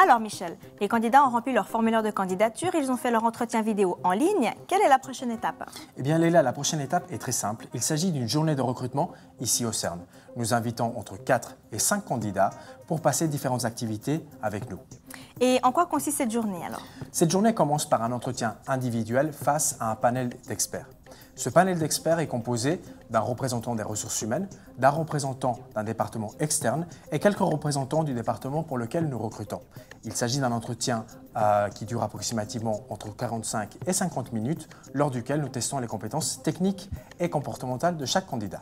Alors Michel, les candidats ont rempli leur formulaire de candidature, ils ont fait leur entretien vidéo en ligne. Quelle est la prochaine étape? Eh bien Léla, la prochaine étape est très simple. Il s'agit d'une journée de recrutement ici au CERN. Nous invitons entre 4 et 5 candidats pour passer différentes activités avec nous. Et en quoi consiste cette journée alors? Cette journée commence par un entretien individuel face à un panel d'experts. Ce panel d'experts est composé d'un représentant des ressources humaines, d'un représentant d'un département externe et quelques représentants du département pour lequel nous recrutons. Il s'agit d'un entretien qui dure approximativement entre 45 et 50 minutes, lors duquel nous testons les compétences techniques et comportementales de chaque candidat.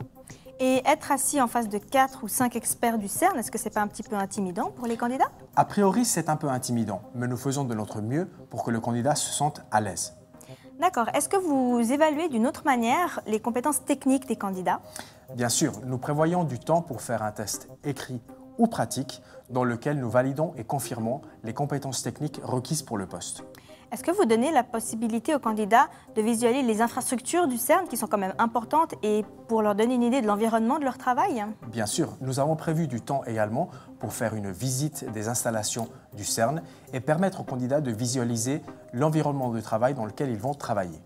Et être assis en face de 4 ou 5 experts du CERN, est-ce que c'est pas un petit peu intimidant pour les candidats? A priori, c'est un peu intimidant, mais nous faisons de notre mieux pour que le candidat se sente à l'aise. D'accord. Est-ce que vous évaluez d'une autre manière les compétences techniques des candidats? Bien sûr, nous prévoyons du temps pour faire un test écrit ou pratique dans lequel nous validons et confirmons les compétences techniques requises pour le poste. Est-ce que vous donnez la possibilité aux candidats de visualiser les infrastructures du CERN qui sont quand même importantes et pour leur donner une idée de l'environnement de leur travail? Bien sûr, nous avons prévu du temps également pour faire une visite des installations du CERN et permettre aux candidats de visualiser l'environnement de travail dans lequel ils vont travailler.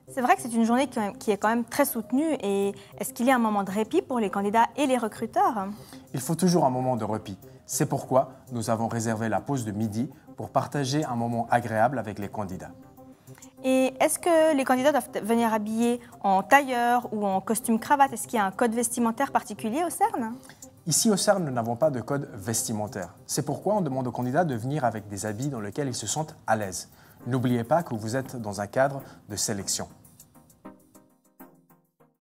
C'est vrai que c'est une journée qui est quand même très soutenue et est-ce qu'il y a un moment de répit pour les candidats et les recruteurs? Il faut toujours un moment de répit. C'est pourquoi nous avons réservé la pause de midi pour partager un moment agréable avec les candidats. Et est-ce que les candidats doivent venir habillés en tailleur ou en costume cravate? Est-ce qu'il y a un code vestimentaire particulier au CERN? Ici au CERN, nous n'avons pas de code vestimentaire. C'est pourquoi on demande aux candidats de venir avec des habits dans lesquels ils se sentent à l'aise. N'oubliez pas que vous êtes dans un cadre de sélection.